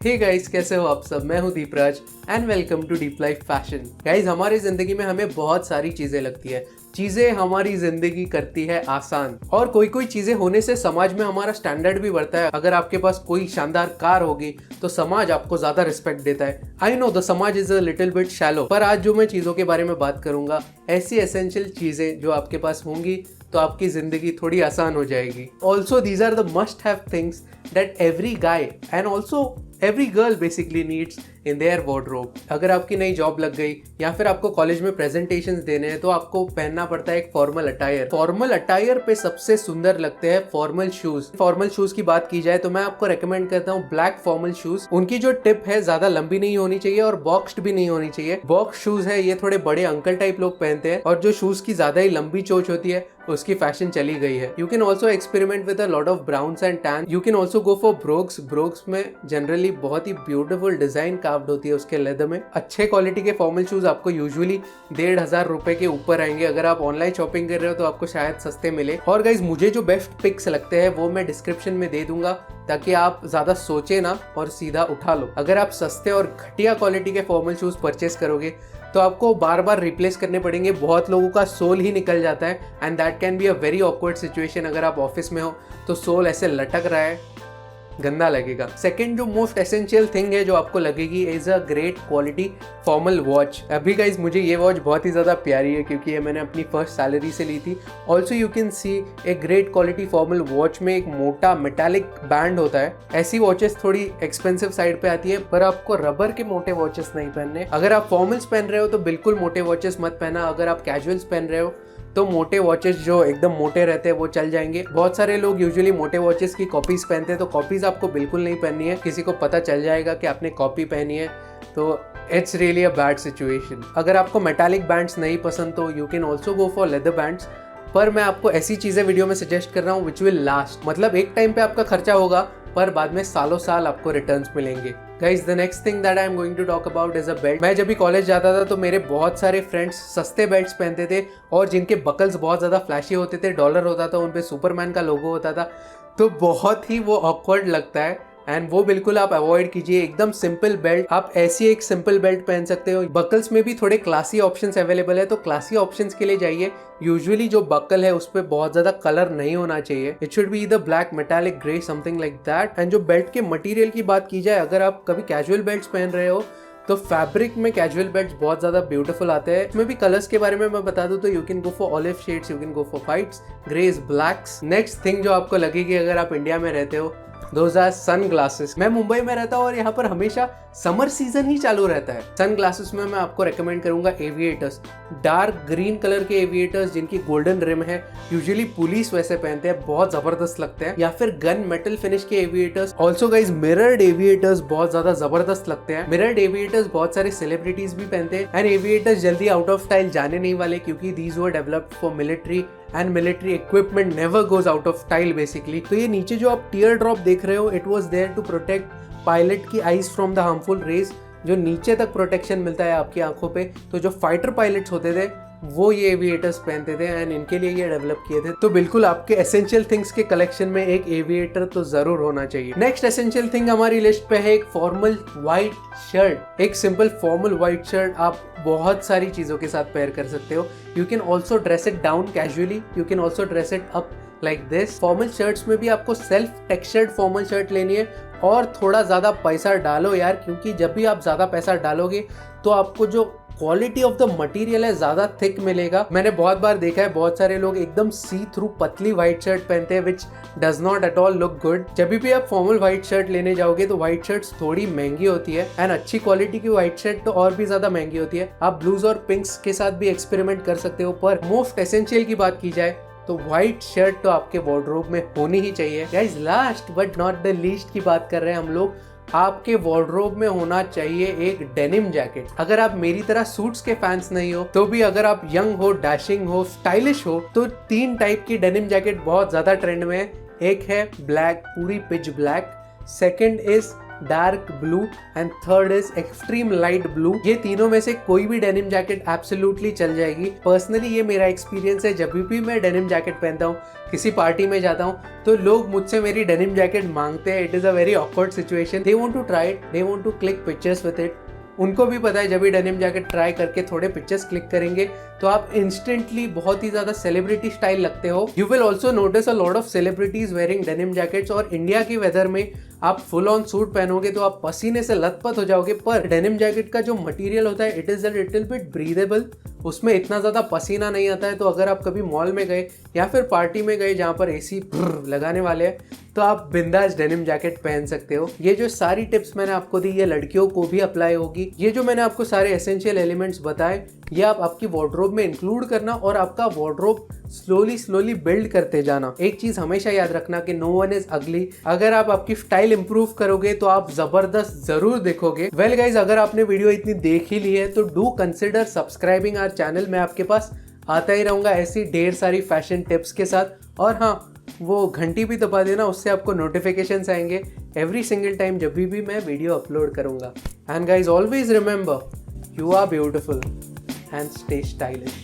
Hey guys, कैसे हो आप सब। मैं हूं Deepraj and welcome to deep life fashion. Guys, हमारी जिंदगी में हमें बहुत सारी चीजें लगती है। चीजें हमारी जिंदगी करती है आसान, और कोई कोई चीजें होने से समाज में हमारा स्टैंडर्ड भी बढ़ता है। अगर आपके पास कोई शानदार कार होगी तो समाज आपको ज्यादा रिस्पेक्ट देता है। आई नो द समाज is a little bit shallow, पर आज जो मैं चीजों के बारे में बात करूंगा, ऐसी एसेंशियल चीजें जो आपके पास होंगी तो आपकी जिंदगी थोड़ी आसान हो जाएगी। Also these are the must have things that every guy and also every girl basically needs in their wardrobe. अगर आपकी नई जॉब लग गई या फिर आपको कॉलेज में प्रेजेंटेशंस देने हैं तो आपको पहनना पड़ता है एक फॉर्मल अटायर। फॉर्मल अटायर पे सबसे सुंदर लगते हैं फॉर्मल शूज। फॉर्मल शूज की बात की जाए तो मैं आपको रेकमेंड करता हूँ ब्लैक फॉर्मल शूज। उनकी जो टिप है ज्यादा लंबी नहीं होनी चाहिए और बॉक्स्ड भी नहीं होनी चाहिए। बॉक्स शूज है ये थोड़े बड़े अंकल टाइप लोग पहनते हैं, और जो शूज की ज्यादा ही लंबी चोच होती है उसकी फैशन चली गई है। You can also experiment with a lot of browns and tan. You can also go for brogues. Brogues में जनरली बहुत ही ब्यूटीफुल डिजाइन कार्व्ड होती है उसके लेदर में। अच्छे क्वालिटी के फॉर्मल शूज आपको यूजुअली 1,500 रुपए के ऊपर आएंगे। अगर आप ऑनलाइन शॉपिंग कर रहे हो तो आपको शायद सस्ते मिले। और गाइज, मुझे जो बेस्ट पिक्स लगते हैं वो मैं डिस्क्रिप्शन में दे दूंगा ताकि आप ज्यादा सोचे ना और सीधा उठा लो। अगर आप सस्ते और घटिया क्वालिटी के फॉर्मल शूज परचेस करोगे तो आपको बार बार रिप्लेस करने पड़ेंगे। बहुत लोगों का सोल ही निकल जाता है and that can be a very awkward situation. अगर आप ऑफिस में हो तो सोल ऐसे लटक रहा है, गंदा लगेगा। सेकंड जो मोस्ट एसेंशियल थिंग है जो आपको लगेगी is a great quality formal watch. अभी गाइज मुझे ये वॉच बहुत ही ज़्यादा प्यारी है क्योंकि ये मैंने अपनी फर्स्ट सैलरी से ली थी। Also you can see a great quality formal watch में एक मोटा मेटालिक बैंड होता है। ऐसी वॉचेस थोड़ी एक्सपेंसिव साइड पे आती है, पर आपको रबर के मोटे वॉचेस नहीं पहनने। अगर आप फॉर्मल्स पहन रहे हो तो बिल्कुल मोटे वॉचेस मत पहना। अगर आप कैजुअल्स पहन रहे हो तो मोटे वॉचेस जो एकदम मोटे रहते हैं वो चल जाएंगे। बहुत सारे लोग यूजुअली मोटे वॉचेस की कॉपीज पहनते हैं, तो कॉपीज आपको बिल्कुल नहीं पहननी है। किसी को पता चल जाएगा कि आपने कॉपी पहनी है तो it's really a bad situation. अगर आपको मेटालिक बैंड्स नहीं पसंद तो you can also go for leather bands, पर मैं आपको ऐसी चीजें वीडियो में सजेस्ट कर रहा हूँ विच विल लास्ट। मतलब एक टाइम पे आपका खर्चा होगा पर बाद में सालों साल आपको रिटर्न्स मिलेंगे। Guys, the next thing that I am going to talk about is a belt. मैं जब भी कॉलेज जाता था तो मेरे बहुत सारे फ्रेंड्स सस्ते बेल्ट्स पहनते थे और जिनके बकल्स बहुत ज़्यादा फ्लैशी होते थे, डॉलर होता था, उन पे सुपरमैन का लोगो होता था, तो बहुत ही वो ऑकवर्ड लगता है एंड वो बिल्कुल आप अवॉइड कीजिए। एकदम सिंपल बेल्ट, आप ऐसी एक सिंपल बेल्ट पहन सकते हो। बकल्स में भी थोड़े क्लासी ऑप्शंस अवेलेबल है, तो क्लासी ऑप्शंस के लिए जाइए। यूजुअली जो बकल है उस पर बहुत ज्यादा कलर नहीं होना चाहिए। It should be either black, metallic, grey, something like that. And जो बेल्ट के मटेरियल की बात की जाए, अगर आप कभी कैजुअल बेल्ट्स पहन रहे हो तो फैब्रिक में कैजुअल बेल्ट्स बहुत ज्यादा ब्यूटीफुल आते हैं। इसमें भी कलर्स के बारे में मैं बता दूं तो you can go for olive shades, you can go for whites, greys, blacks. Next thing जो आपको लगेगी अगर आप इंडिया में रहते हो, दोज आर सनग्लासेस। मैं मुंबई में रहता हूँ और यहाँ पर हमेशा समर सीजन ही चालू रहता है। सनग्लासेस में मैं आपको रेकमेंड करूंगा एविएटर्स। डार्क ग्रीन कलर के एविएटर्स जिनकी गोल्डन रिम है, यूजुअली पुलिस वैसे पहनते हैं, बहुत जबरदस्त लगते हैं। या फिर गन मेटल फिनिश के aviators. Also guys, mirrored aviators बहुत ज्यादा जबरदस्त लगते हैं। मिरर्ड एविएटर्स बहुत सारे सेलिब्रिटीज भी पहनते हैं एंड एविएटर्स जल्दी आउट ऑफ स्टाइल जाने नहीं वाले क्योंकि these were developed for military and military equipment never goes out of style basically. तो ये नीचे जो आप टीयर ड्रॉप देख रहे हो, it was there to protect pilot की eyes from the harmful rays. जो नीचे तक प्रोटेक्शन मिलता है आपकी आंखों पे, तो जो फाइटर पायलट्स होते थे वो ये एविएटर्स पहनते थे एंड इनके लिए ये डेवलप किए थे। तो बिल्कुल आपके एसेंशियल थिंग्स के कलेक्शन में एक एविएटर तो जरूर होना चाहिए। नेक्स्ट एसेंशियल थिंग हमारी लिस्ट पे है एक फॉर्मल व्हाइट शर्ट। एक सिंपल फॉर्मल व्हाइट शर्ट आप बहुत सारी चीजों के साथ पेयर कर सकते हो। You can also dress it down casually, you can also dress it up like this. Formal shirts में भी आपको सेल्फ टेक्सचर्ड फॉर्मल शर्ट लेनी है और थोड़ा ज्यादा पैसा डालो यार, क्योंकि जब भी आप ज्यादा पैसा डालोगे तो आपको जो क्वालिटी ऑफ द मटेरियल है ज्यादा थिक मिलेगा। मैंने बहुत बार देखा है बहुत सारे लोग एकदम सी थ्रू पतली व्हाइट शर्ट पहनते हैं which does not at all look good. जब भी आप फॉर्मल व्हाइट शर्ट लेने जाओगे तो व्हाइट शर्ट्स थोड़ी महंगी होती है एंड अच्छी क्वालिटी की व्हाइट शर्ट तो और भी ज्यादा महंगी होती है। आप ब्लूज और पिंक्स के साथ भी एक्सपेरिमेंट कर सकते हो, पर मोस्ट एसेंशियल की बात की जाए तो व्हाइट शर्ट तो आपके वार्डरोब में होनी ही चाहिए। Guys, last but not the least की बात कर रहे हैं हम लोग, आपके वार्डरोब में होना चाहिए एक डेनिम जैकेट। अगर आप मेरी तरह सूट्स के फैंस नहीं हो तो भी अगर आप यंग हो, डैशिंग हो, स्टाइलिश हो तो 3 टाइप की डेनिम जैकेट बहुत ज्यादा ट्रेंड में है। एक है ब्लैक, पूरी pitch black. Second is dark blue and third is extreme light blue. ये तीनों में से कोई भी डेनिम जैकेट एब्सोल्युटली चल जाएगी। पर्सनली ये मेरा एक्सपीरियंस है, जब भी मैं डेनिम जैकेट पहनता हूँ, किसी पार्टी में जाता हूँ, तो लोग मुझसे मेरी डेनिम जैकेट मांगते हैं। It is a very awkward situation. They want to try it, they want to click pictures with it. उनको भी पता है जब भी डेनिम जैकेट ट्राई करके थोड़े पिक्चर्स क्लिक करेंगे तो आप इंस्टेंटली बहुत ही ज्यादा सेलिब्रिटी स्टाइल लगते हो। You will also notice a lot of celebrities wearing denim jackets. और इंडिया की वेदर में आप फुल ऑन सूट पहनोगे तो आप पसीने से लथपथ हो जाओगे। पर डेनिम जैकेट का जो मटेरियल होता है, it is a little bit breathable. उसमें इतना ज़्यादा पसीना नहीं आता है। तो अगर आप कभी मॉल में गए या फिर पार्टी में गए जहाँ पर एसी लगाने वाले हैं, तो आप बिंदास डेनिम जैकेट पहन सकते हो। ये जो सारी टिप्स मैंने आपको दी, ये लड़कियों को भी अप्लाई होगी। ये जो मैंने आपको सारे एसेंशियल एलिमेंट्स बताए, ये आप आपकी वार्डरोब में इंक्लूड करना और आपका वार्डरोब स्लोली बिल्ड करते जाना। एक चीज हमेशा याद रखना कि नो वन इज अगली। अगर आप आपकी स्टाइल इंप्रूव करोगे तो आप जबरदस्त जरूर दिखोगे। वेल गाइज, अगर आपने वीडियो इतनी देख ही ली है तो do consider subscribing our channel. मैं आपके पास आता ही रहूंगा ऐसी ढेर सारी फैशन टिप्स के साथ। और हाँ, वो घंटी भी दबा देना, उससे आपको नोटिफिकेशंस आएंगे एवरी सिंगल टाइम जब भी मैं वीडियो अपलोड करूंगा। And guys, always remember, you are beautiful and stay stylish.